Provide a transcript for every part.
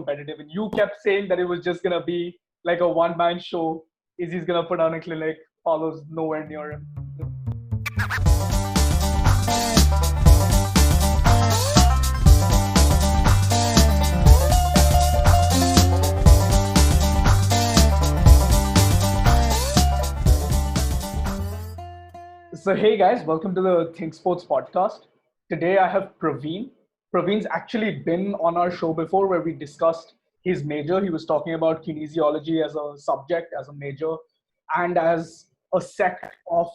competitive. And you kept saying that it was just going to be like a one-man show. Izzy's going to put on a clinic. Paulo's nowhere near him. So hey guys, welcome to the Think Sports podcast. Today I have Praveen. Praveen's actually been on our show before where we discussed his major. He was talking about kinesiology as a subject, as a major, and as a sect of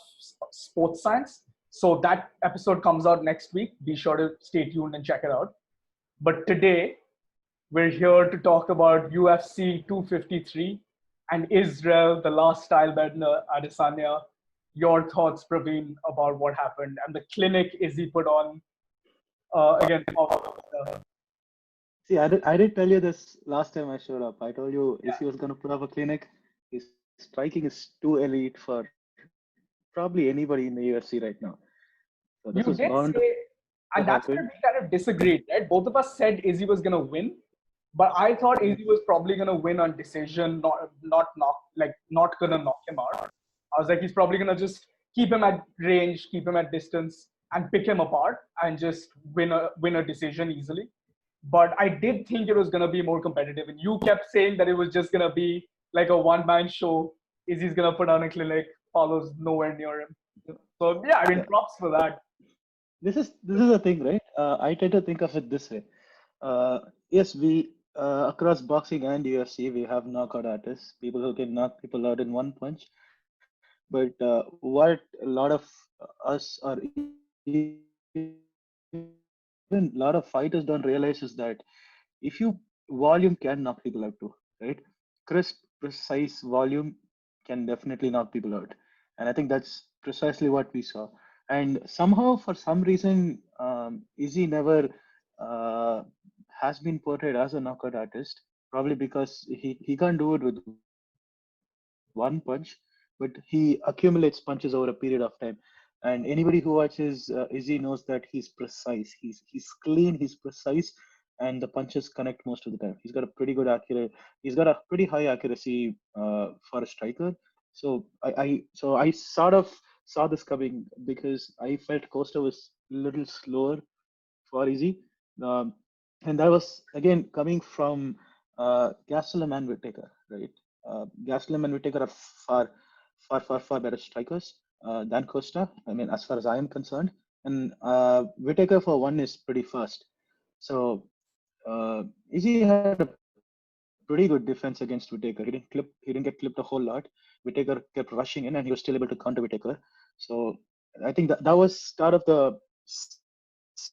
sports science. So that episode comes out next week. Be sure to stay tuned and check it out. But today we're here to talk about UFC 253 and Israel, the last Stylebender, Adesanya. Your thoughts, Praveen, about what happened and the clinic Izzy put on against Paulo Costa. See, I did tell you this last time I showed up. I told you Izzy was going to put up a clinic. His striking is too elite for probably anybody in the UFC right now. So this You was did bound say, to and that's where happen. we kind of disagreed, right? Both of us said Izzy was going to win, but I thought Izzy was probably going to win on decision, not going to knock him out. I was like, he's probably going to just keep him at range, keep him at distance, and pick him apart and just win a decision easily. But I did think it was going to be more competitive. And you kept saying that it was just going to be like a one-man show. Izzy's going to put on a clinic. Paulo's nowhere near him. So, yeah, I mean, Yeah. props for that. This is a thing, right? I tend to think of it this way. Yes, we across boxing and UFC, we have knockout artists, people who can knock people out in one punch. But what a lot of us or even a lot of fighters don't realize is that if you volume can knock people out too, right? Crisp, precise volume can definitely knock people out, and I think that's precisely what we saw. And somehow, for some reason, Izzy never uh, has been portrayed as a knockout artist. Probably because he can't do it with one punch, but he accumulates punches over a period of time. And anybody who watches Izzy knows that he's precise. He's clean. He's precise, and the punches connect most of the time. He's got a pretty good accurate. He's got a pretty high accuracy for a striker. So I sort of saw this coming because I felt Costa was a little slower for Izzy, um, and that was again coming from Gastelum and Whittaker, right? Gastelum and Whittaker are far better strikers than Costa. I mean, as far as I am concerned, and Whittaker for one is pretty fast. So Izzy had a pretty good defense against Whittaker. He didn't get clipped a whole lot. Whittaker kept rushing in, and he was still able to counter Whittaker. So I think that was start of the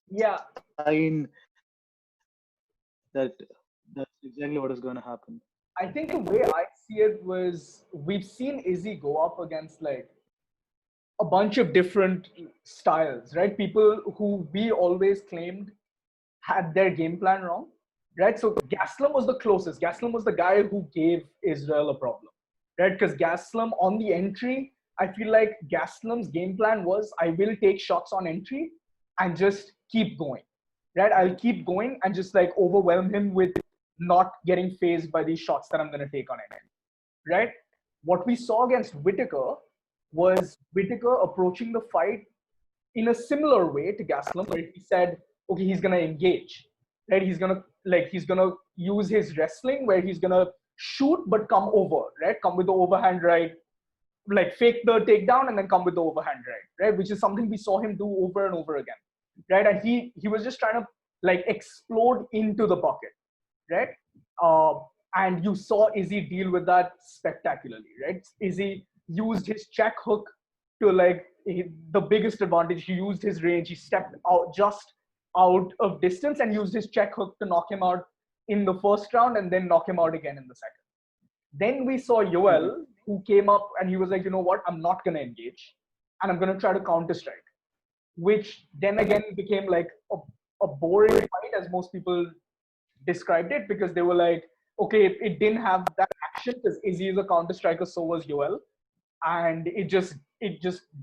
Yeah, sign that that's exactly what is going to happen. I think the way I see it was we've seen Izzy go up against like a bunch of different styles, right? People who we always claimed had their game plan wrong, right? So Gastelum was the closest. Gastelum was the guy who gave Israel a problem, right? Because Gastelum on the entry, I feel like Gastelum's game plan was I will take shots on entry and just keep going, right? I'll keep going and just like overwhelm him with not getting phased by these shots that I'm going to take on entry, right? What we saw against Whittaker was Whittaker approaching the fight in a similar way to Gastelum, where he said, okay, he's gonna engage, right? He's gonna use his wrestling where he's gonna shoot but come over, right? Come with the overhand right, like fake the takedown and then come with the overhand right? Which is something we saw him do over and over again, right? And he was just trying to like explode into the pocket, right? Uh, and you saw Izzy deal with that spectacularly, right? Izzy used his check hook to like the biggest advantage. He used his range. He stepped out just out of distance and used his check hook to knock him out in the first round and then knock him out again in the second. Then we saw Mhm. Yoel, who came up and he was like, you know what, I'm not going to engage and I'm going to try to counter strike, which then again became like a boring fight as most people described it because they were like, okay, it didn't have that action because Izzy is a counter striker, so was Yoel, and it just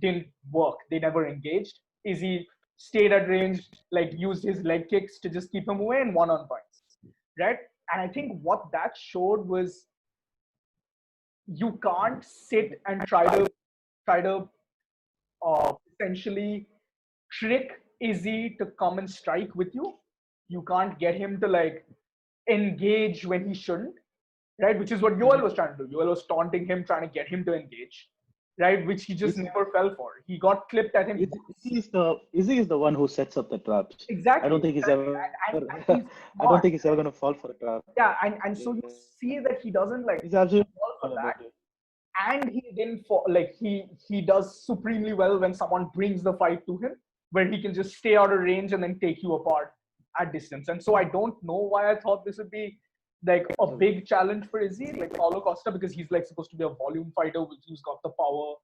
didn't work. They never engaged. Izzy stayed at range, like used his leg kicks to just keep him away and won on points, right? And I think what that showed was you can't sit and try to essentially trick Izzy to come and strike with you. You can't get him to like engage when he shouldn't, right? Which is what Yoel was trying to do. Yoel was taunting him, trying to get him to engage, right? Which he just Izzy, never fell for. He got clipped at him. Izzy is the one who sets up the traps. I don't Exactly, think he's exactly. ever. And he's I don't smart. think he's ever gonna fall for a trap. Yeah, and so you Yeah. see that he doesn't like He's absolutely fall for smart about that. it. And he didn't fall like he does supremely well when someone brings the fight to him, where he can just stay out of range and then take you apart at distance. And so I don't know why I thought this would be like a big challenge for Izzy, like Paulo Costa, because he's like supposed to be a volume fighter who's got the power.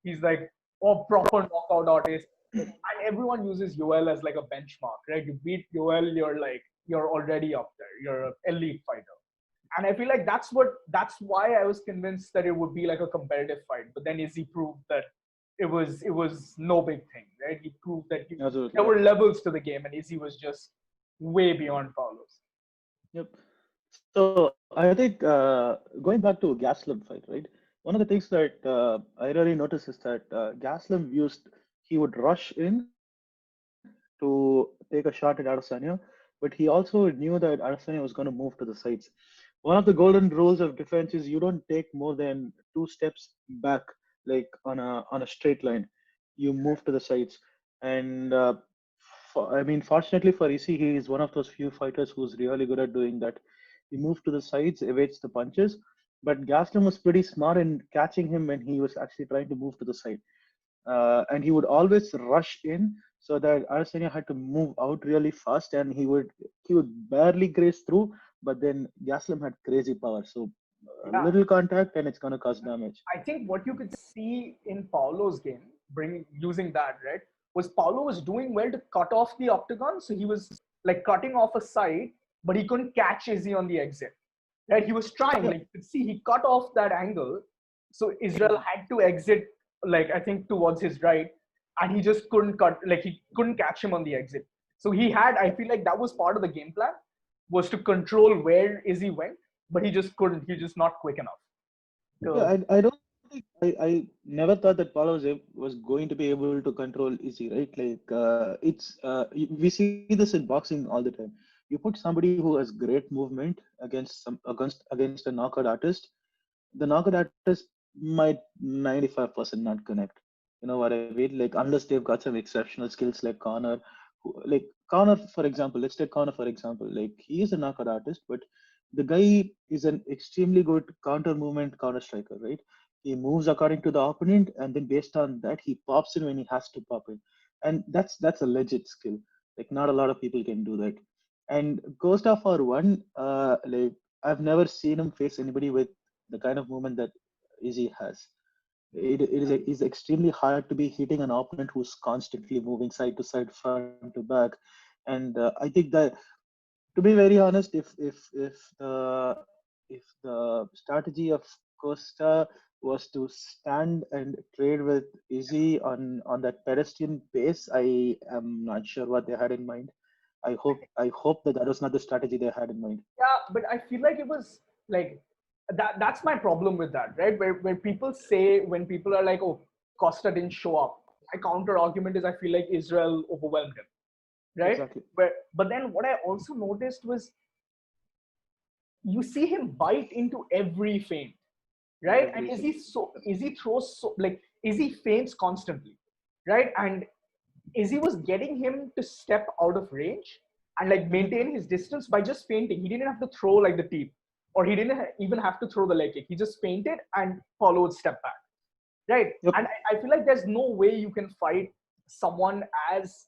He's like a proper knockout artist. And everyone uses Yoel as like a benchmark, right? You beat Yoel, you're already up there. You're an elite fighter. And I feel like that's why I was convinced that it would be like a competitive fight. But then Izzy proved that it was no big thing, right? He proved that Absolutely. there were levels to the game, and Izzy was just way beyond Paulo's. Yep. So I think going back to Gaslam fight, right? One of the things that I really noticed is that Gaslam he would rush in to take a shot at Adesanya, but he also knew that Adesanya was going to move to the sides. One of the golden rules of defense is you don't take more than 2 steps back, like on a straight line. You move to the sides, and I mean, fortunately for Issy, he is one of those few fighters who's really good at doing that. He moves to the sides, evades the punches, but Gaston was pretty smart in catching him when he was actually trying to move to the side. And he would always rush in so that Adesanya had to move out really fast, and he would barely graze through. But then Gaslam had crazy power, so a Yeah, little contact and it's gonna cause damage. I think what you could see in Paulo's game, bringing using that, right, was Paulo was doing well to cut off the octagon. So he was like cutting off a side, but he couldn't catch Izzy on the exit. Right? He was trying, like you could see he cut off that angle. So Israel had to exit, like I think towards his right, and he just couldn't he couldn't catch him on the exit. So I feel like that was part of the game plan, was to control where Izzy went, but he just couldn't. He just not quick enough. Yeah, So I don't think I never thought that Paulo was going to be able to control Izzy, right? Like we see this in boxing all the time. You put somebody who has great movement against a knockout artist, the knockout artist might 95% not connect. You know what I mean? Like unless they've got some exceptional skills like Connor, like Connor, for example, let's take Connor for example. Like he is a knockout artist, but the guy is an extremely good counter movement counter striker, right? He moves according to the opponent, and then based on that, he pops in when he has to pop in, and that's a legit skill. Like not a lot of people can do that. And Costa for one, like I've never seen him face anybody with the kind of movement that Izzy has. It is extremely hard to be hitting an opponent who's constantly moving side to side, front to back, and I think that, to be very honest, if the strategy of Costa was to stand and trade with Izzy on that pedestrian pace, I am not sure what they had in mind. I hope that was not the strategy they had in mind. yeah, but I feel like it was like that's my problem with that, right? Where people say, when people are like, oh, Costa didn't show up, my counter argument is I feel like Israel overwhelmed him, right? Exactly. But then what I also noticed was you see him bite into every feint, right? And Every Izzy single. so Izzy throws so like Izzy feints constantly, right? And Izzy was getting him to step out of range and like maintain his distance by just feinting. He didn't have to throw like the teep, or he didn't even have to throw the leg kick. He just feinted and followed step back, right? Yep. And I feel like there's no way you can fight someone as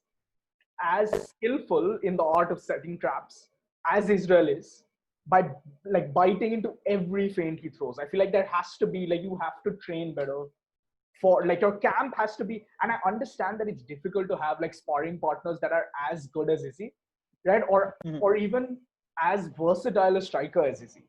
skillful in the art of setting traps as Israel is, by like biting into every feint he throws. I feel like there has to be like, you have to train better for like your camp has to be. And I understand that it's difficult to have like sparring partners that are as good as Izzy, right? Mhm. Or even as versatile a striker as Izzy,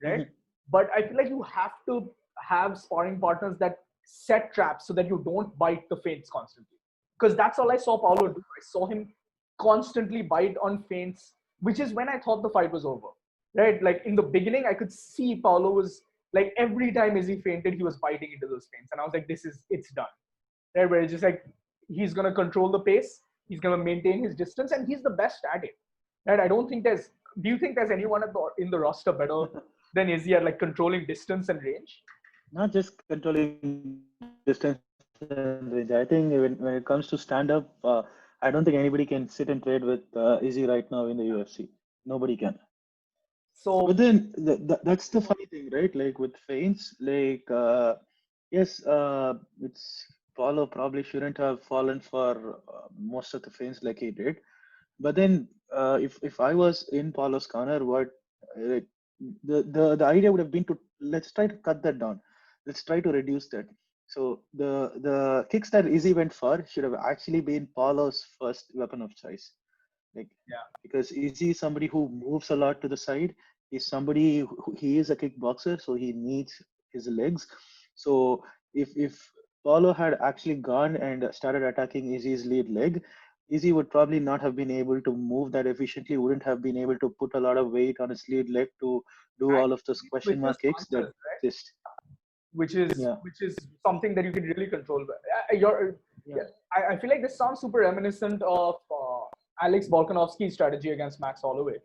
right? Mhm. But I feel like you have to have sparring partners that set traps so that you don't bite the feints constantly, because that's all I saw Paulo do. I saw him constantly bite on feints, which is when I thought the fight was over. right? Like in the beginning, I could see Paulo was like every time Izzy fainted, he was biting into those feints, and I was like, it's done, right? Where it's just like he's gonna control the pace, he's gonna maintain his distance, and he's the best at it, right? I don't think there's. Do you think there's anyone in the roster better than Izzy at like controlling distance and range? Not just controlling distance and range. I think when it comes to stand up, I don't think anybody can sit and trade with Izzy right now in the UFC. Nobody can. But then So that's the funny thing, right? Like with feints, like yes, it's Paulo probably shouldn't have fallen for most of the feints like he did. But then, if I was in Paulo's corner, what like the idea would have been to let's try to cut that down. Let's try to reduce that. So the kicks that Izzy went for should have actually been Paulo's first weapon of choice. Like yeah, because Izzy is somebody who moves a lot to the side. He's somebody he is a kickboxer, so he needs his legs. So if Paulo had actually gone and started attacking Izzy's lead leg, Izzy would probably not have been able to move that efficiently, wouldn't have been able to put a lot of weight on his lead leg to do and all of those he question switches mark kicks that stances, right? exist. Yeah, Which is something that you can really control. yeah. Yeah, I feel like this sounds super reminiscent of Alex Volkanovski's strategy against Max Holloway,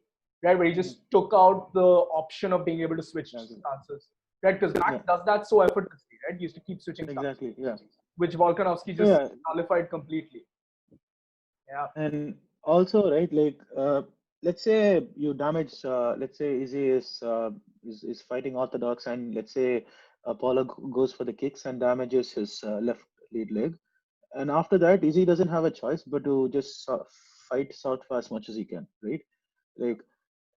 right? Where he Mhm. just took out the option of being able to switch Exactly. stances, right? Because Max Yeah, does that so effortlessly, right? He used to keep switching stances, exactly. Yeah. which Volkanovski So just yeah, nullified completely. Yeah, and also, right, like let's say you damage, let's say Izzy is fighting orthodox, and let's say Paulo goes for the kicks and damages his left lead leg, and after that, Izzy doesn't have a choice but to just fight southpaw as much as he can, right? Like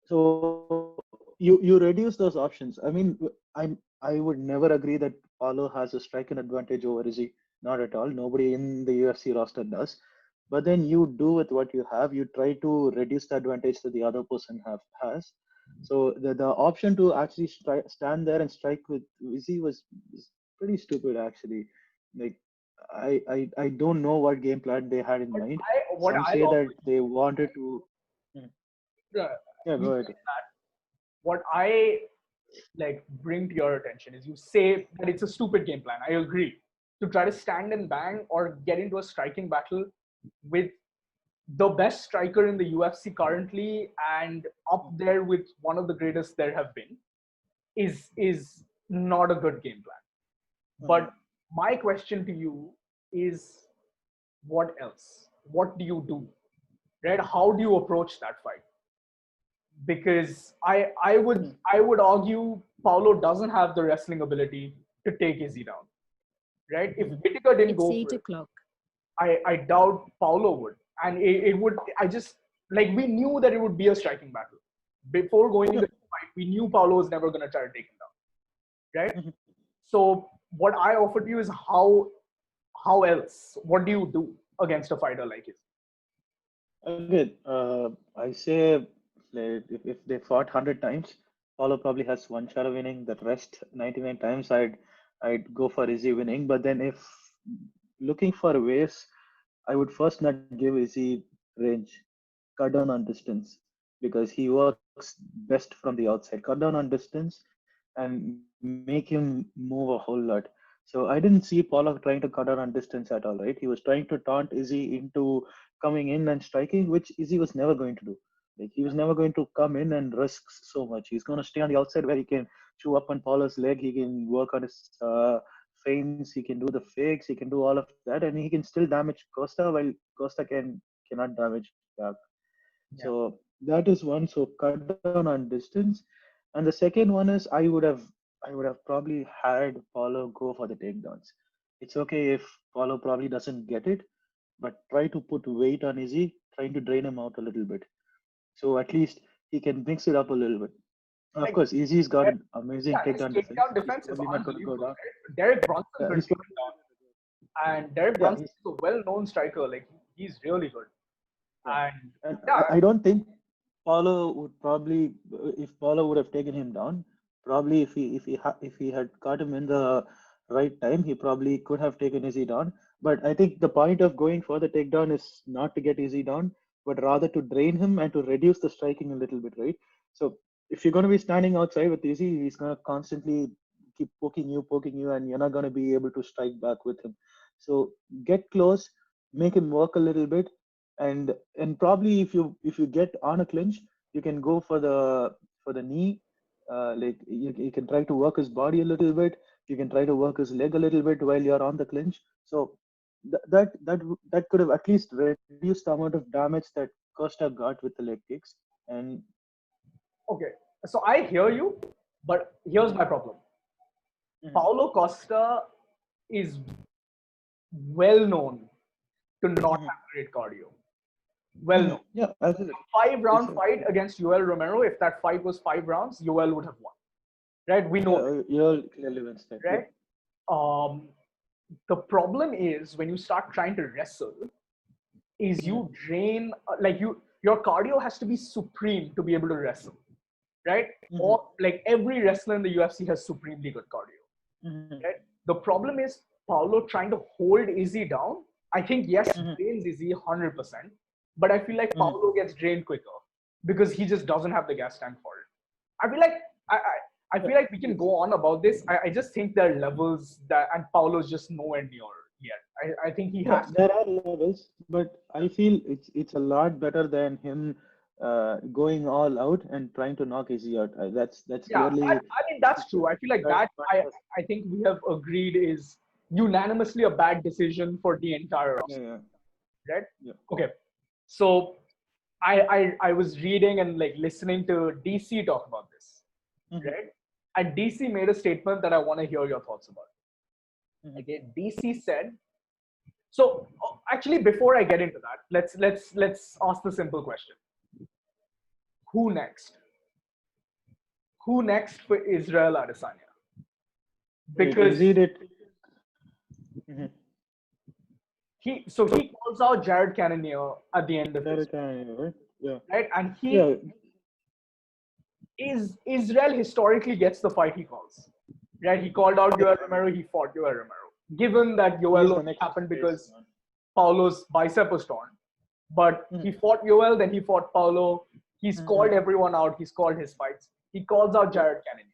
so you reduce those options. I mean, I would never agree that Paulo has a striking advantage over Izzy. Not at all. Nobody in the UFC roster does. But then you do with what you have. You try to reduce the advantage that the other person has. So the option to actually stand there and strike with Izzy was pretty stupid actually. Like I don't know what game plan they had in but mind. what Some I say offer that they wanted to. Hmm. you, Yeah, you go say ahead. that what I like bring to your attention is you say that it's a stupid game plan. I agree. To try to stand and bang or get into a striking battle with the best striker in the UFC currently and up there with one of the greatest there have been is not a good game plan. Mhm. But my question to you is what else? What do you do? Right? How do you approach that fight? Because I would argue Paulo doesn't have the wrestling ability to take Izzy down. Right? If Mhm. Whitaker didn't It's go eight for it, o'clock. I doubt Paulo would. And it would I just like we knew that it would be a striking battle. Before going Yeah. into the fight, we knew Paulo was never gonna try to take him down. Right? Mhm. So what I offered you is how else? What do you do against a fighter like his? Again, I say like, if they fought 100 times, Paulo probably has one shot of winning. The rest 99 times, I'd go for Izzy winning. But then if looking for ways, I would first not give Izzy range, cut down on distance because he works best from the outside. Cut down on distance and make him move a whole lot. So I didn't see Paulo trying to cut down on distance at all, right? He was trying to taunt Izzy into coming in and striking, which Izzy was never going to do. Like he was never going to come in and risk so much. He's going to stay on the outside where he can chew up on Paulo's leg. He can work on his feints. He can do the fakes. He can do all of that, and he can still damage Costa while Costa cannot damage back. Yeah. So that is one. So cut down on distance, and the second one is I would have probably had Paulo go for the takedowns. It's okay if Paulo probably doesn't get it, but try to put weight on Izzy, trying to drain him out a little bit. So at least he can mix it up a little bit. Of Like course, Izzy's got an amazing yeah, his takedown defense. takedown He's defense is probably not going to go unbelievable. down. Right? Derek Brunson Yeah, could he's take probably him down, and Derek yeah, Brunson is a well-known striker. Like he's really good. yeah. And And yeah, I don't think Paulo would probably, if Paulo would have taken him down, probably if he had caught him in the right time, he probably could have taken Izzy down. But I think the point of going for the takedown is not to get Izzy down, but rather to drain him and to reduce the striking a little bit, right? So if you're going to be standing outside with Izzy, he's going to constantly keep poking you, and you're not going to be able to strike back with him. So get close, make him work a little bit, and probably if you get on a clinch, you can go for the knee. Like you can try to work his body a little bit. You can try to work his leg a little bit while you're on the clinch. So that could have at least reduced the amount of damage that Costa got with the leg kicks. And Okay, so I hear you, but here's my problem. Paulo Costa is well known to not have great cardio. Well known. Yeah, absolutely. 5-round fight against Yoel Romero, if that fight was 5 rounds, Yoel would have won. Right? We know that. You're clearly wins that. Right? The problem is when you start trying to wrestle, is you drain, your cardio has to be supreme to be able to wrestle. Right? Or like every wrestler in the UFC has supremely good cardio. Right? The problem is Paulo trying to hold Izzy down. I think yes, he drains Izzy 100%, but I feel like Paulo gets drained quicker because he just doesn't have the gas tank for it. I feel like I feel like we can go on about this. I just think there are levels that, and Paulo's just nowhere near yet. I think he has. There are levels, but I feel it's a lot better than him going all out and trying to knock Izzy out. That's clearly. I mean that's true. I feel like that. I think we have agreed is unanimously a bad decision for the entire roster. Right? Yeah. Okay. So I was reading and like listening to DC talk about this. Right? And DC made a statement that I want to hear your thoughts about. Okay. DC said. So actually, before I get into that, let's ask the simple question. Who next? Who next for Israel Adesanya? Because he calls out Jared Cannonier at the end of it. Right? And Israel historically gets the fight he calls. Right? He called out Yoel Romero, he fought Yoel Romero. Given that Yoel happened because Paulo's bicep was torn. But he fought Yoel, then he fought Paulo. He's called everyone out. He's called his fights. He calls out Jared Cannonier,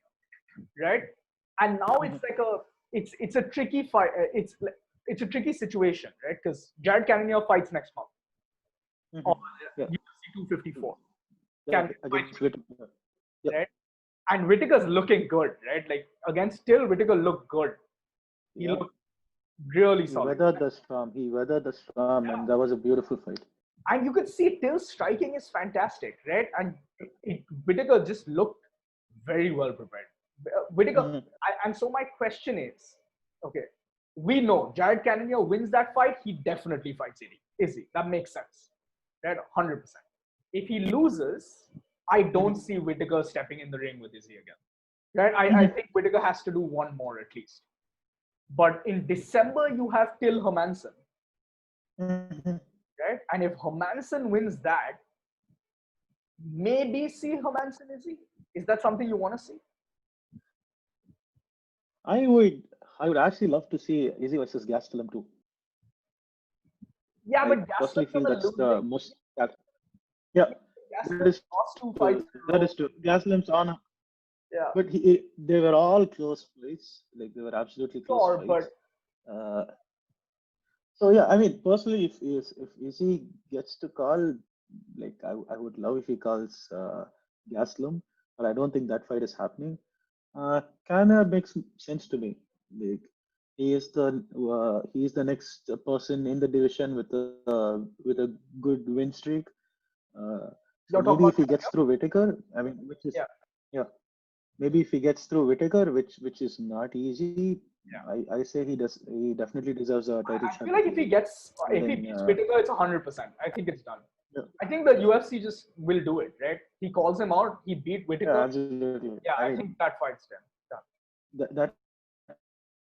right? And now it's like it's a tricky fight. It's a tricky situation, right? Because Jared Cannonier fights next month, UFC 254. Against Whittaker. Right? And Whittaker's looking good, right? Like against Till, Whittaker looked good. He looked really solid. He weathered the storm, and that was a beautiful fight. And you could see Till's striking is fantastic, right? And Whittaker just looked very well prepared. Whittaker, and so my question is, okay, we know Jared Cannonier wins that fight, he definitely fights Izzy. That makes sense, right? 100%. If he loses, I don't see Whittaker stepping in the ring with Izzy again, right? I think Whittaker has to do one more at least. But in December, you have Till Hermanson. Right? And if Hermanson wins that, maybe see Hermanson Izzy. Is that something you want to see? I would actually love to see Izzy versus Gastelum too. Yeah, but I personally feel that's the most. Yeah, that is true. That is true. Gastelum's on. Yeah, but they were all close fights. Like they were absolutely close fights. But so yeah, I mean, personally, if Izzy gets to call, like I would love if he calls Gastelum, but I don't think that fight is happening. Kinda makes sense to me. Like he is the next person in the division with a good win streak. So maybe if he gets through Whittaker, I mean, which is maybe if he gets through Whittaker, which is not easy. I say he definitely deserves a title shot. I feel like if he beats Whittaker, it's 100%. I think it's done. Yeah. I think the UFC just will do it, right? He calls him out. He beat Whittaker. Yeah, absolutely. Yeah, I think that fight's done.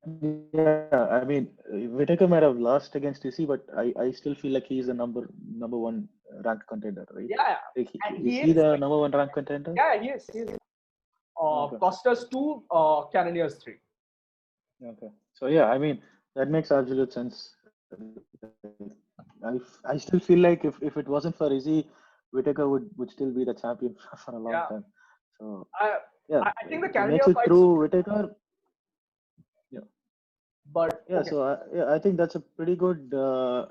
I mean, Whittaker might have lost against Izzy, but I still feel like he's the number one ranked contender, right? Yeah. Like is he the number one ranked contender? Yeah, he is. Costas 2, Cannonier's 3. Okay. So yeah, I mean that makes absolute sense. I still feel like if it wasn't for Izzy, Whittaker would still be the champion for a long time. So I yeah, I think the if he Cannonier makes it fight's through Whitaker, yeah, but yeah. okay. So I think that's a pretty good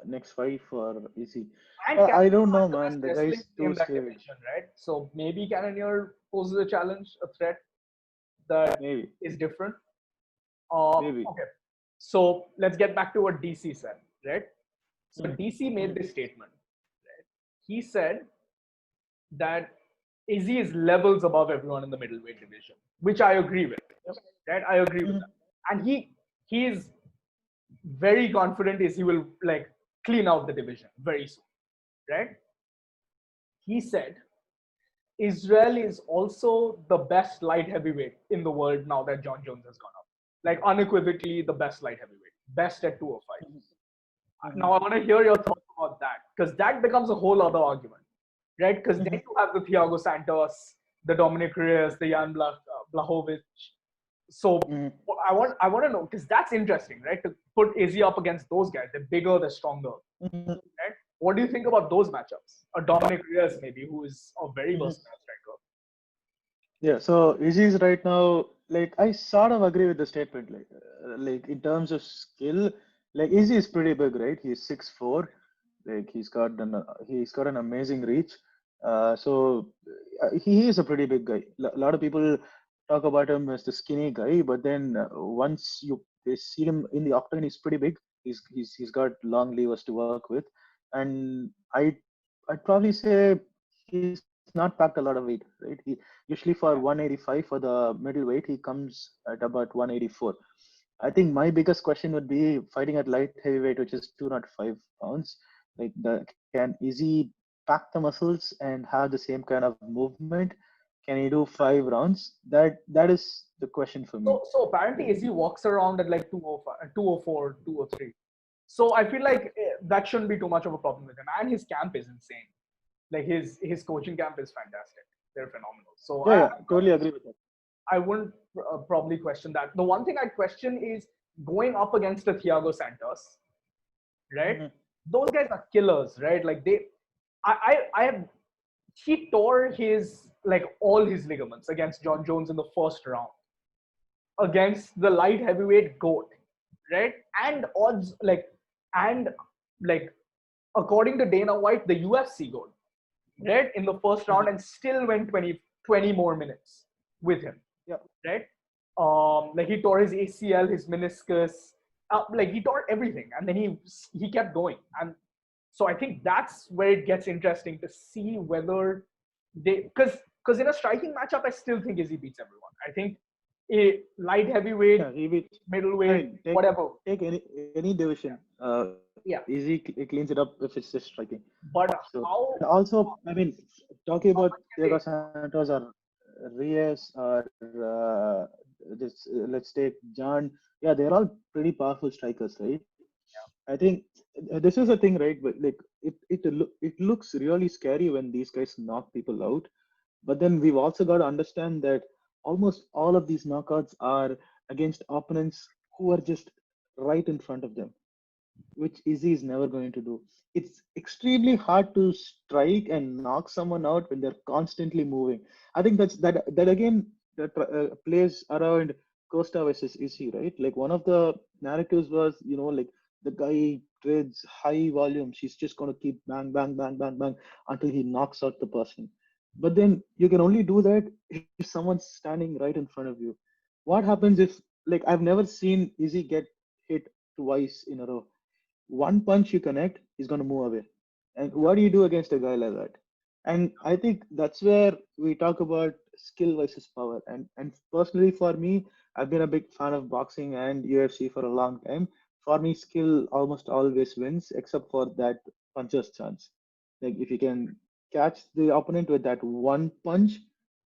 next fight for Easy. And But I Cannonier don't has know, the best man. The wrestling guy's too in that scared. division, right? So maybe Cannonier poses a challenge, a threat that Maybe, is different. maybe. Okay. So let's get back to what DC said, right? So Mhm, DC made mhm, this statement. Right? He said that Izzy is levels above everyone in the middleweight division, which I agree with. yep, Right? I agree with mhm, that. And he is very confident is he will like clean out the division very soon. Right? He said Israel is also the best light heavyweight in the world now that John Jones has gone up. Like unequivocally the best light heavyweight, best at 205. mhm, mhm, Now I want to hear your thoughts about that because that becomes a whole other argument, right? Because then mhm, you have the Thiago Santos, the Dominic Reyes, the Jan Blachowicz. So mhm, I want to know because that's interesting, right? To put Izzy up against those guys, they're bigger, they're stronger, mhm, right? What do you think about those matchups? A Dominic Reyes maybe, who is a very mhm. versatile striker. Yeah, so Izzy's right now, like I sort of agree with the statement, like in terms of skill, like Izzy is pretty big, right? He's 6'4", like he's got an amazing reach. So he is a pretty big guy. A lot of people talk about him as the skinny guy, but then once they see him in the octagon, he's pretty big. He's got long levers to work with, and I'd probably say he's not packed a lot of weight, right? Usually for 185 for the middleweight, he comes at about 184. I think my biggest question would be fighting at light heavyweight, which is 205 pounds. Like, can Izzy pack the muscles and have the same kind of movement? Can he do 5 rounds? That is the question for me. So apparently Like, Izzy walks around at like 205, 204, 203. So I feel like that shouldn't be too much of a problem with him. And his camp is insane. Like his coaching camp is fantastic. They're phenomenal. So yeah, yeah, totally agree with that. I wouldn't probably question that. The one thing I question is going up against the Thiago Santos, right? Mhm, Those guys are killers, right? Like I have, he tore his like all his ligaments against John Jones in the first round against the light heavyweight goat, right? And odds and like according to Dana White, the UFC goat, right? In the first round mhm. and still went 20 more minutes with him, Yeah, right? Like he tore his ACL, his meniscus, like he tore everything, and then he kept going, and so I think that's where it gets interesting to see whether they because in a striking matchup, I still think Izzy beats everyone. I think a light yeah, heavyweight, he beat. I middleweight, mean, whatever. take any division. Yeah, Izzy cleans it up if it's just striking. but So, and how also, I mean, talking how about much can Diego they? Santos or Reyes or let's take John. Yeah, they're all pretty powerful strikers, right? I think this is a thing, right? But like it looks really scary when these guys knock people out. But then we've also got to understand that almost all of these knockouts are against opponents who are just right in front of them, which Izzy is never going to do. It's extremely hard to strike and knock someone out when they're constantly moving. I think that again that plays around Costa versus Izzy, right? Like one of the narratives was, like the guy trades high volumes. He's just going to keep bang, bang, bang, bang, bang until he knocks out the person. But then you can only do that if someone's standing right in front of you. What happens if, like, I've never seen Izzy get hit twice in a row. One punch you connect, he's going to move away. And what do you do against a guy like that? And I think that's where we talk about skill versus power. And personally, for me, I've been a big fan of boxing and UFC for a long time. For me, skill almost always wins, except for that puncher's chance. Like if you can catch the opponent with that one punch,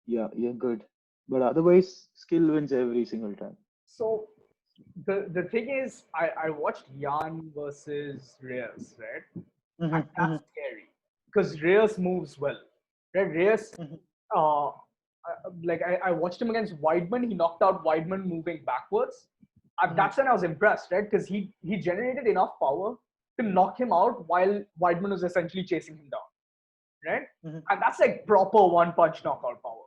yeah, you're good. But otherwise, skill wins every single time. So the thing is, I watched Jan versus Reyes, right? And Hmm, that's hmm, scary because Reyes moves well, right? Reyes, hmm, uh, like I watched him against Weidman. He knocked out Weidman moving backwards. hmm, That's when I was impressed, right? Because he generated enough power to knock him out while Weidman was essentially chasing him down, right? hmm, And that's like proper one punch knockout power.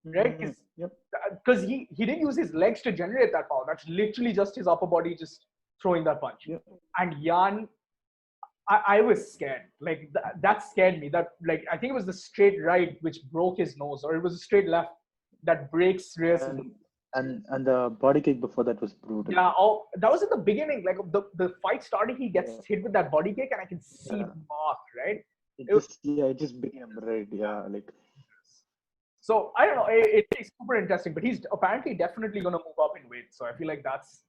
right? Yep. Because he didn't use his legs to generate that power. That's literally just his upper body just throwing that punch. Yep. And Jan, I was scared. Like that scared me. That like I think it was the straight right which broke his nose, or it was a straight left that breaks Reyes' nose. And the body kick before that was brutal. Yeah, that was in the beginning. Like the fight started, he gets hit with that body kick, and I can see the mark, right? It just became red. Yeah, like. So I don't know. It's super interesting, but he's apparently definitely going to move up in weight. So I feel like that's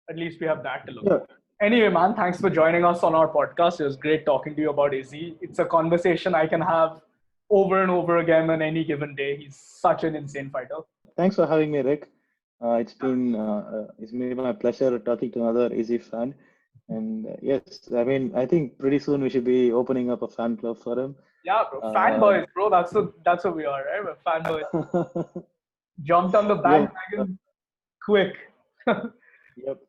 at least we have that to look at. Anyway, man, thanks for joining us on our podcast. It was great talking to you about Izzy. It's a conversation I can have over and over again on any given day. He's such an insane fighter. Thanks for having me, Rick. It's been my pleasure talking to another Izzy fan. And yes, I mean, I think pretty soon we should be opening up a fan club for him. Yeah, bro. Fanboys, bro. That's what we are, right? We're fanboys. Jumped on the bandwagon quick. Yep.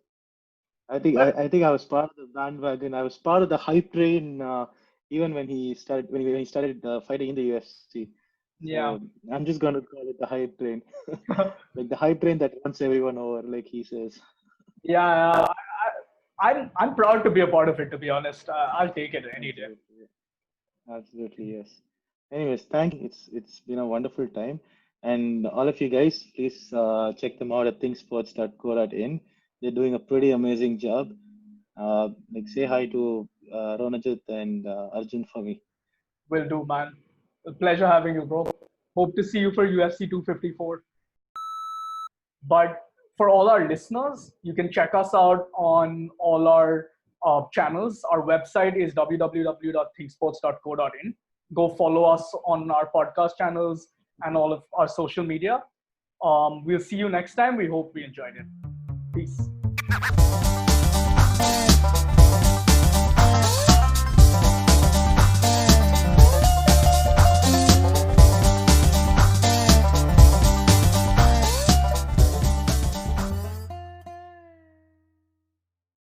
I think I was part of the bandwagon. I was part of the hype train even when he started fighting in the UFC. Yeah. So I'm just gonna call it the hype train, like the hype train that runs everyone over, like he says. Yeah, I'm proud to be a part of it. To be honest, I'll take it any day. Absolutely, yes. Anyways, thank you. It's been a wonderful time, and all of you guys, please check them out at thinksports.co.in. They're doing a pretty amazing job. Like say hi to Ronajit and Arjun for me. Will do, man. A pleasure having you, bro. Hope to see you for UFC 254. But for all our listeners, you can check us out on all our channels. Our website is www.thinksports.co.in. Go follow us on our podcast channels and all of our social media. We'll see you next time. We hope we enjoyed it. Peace.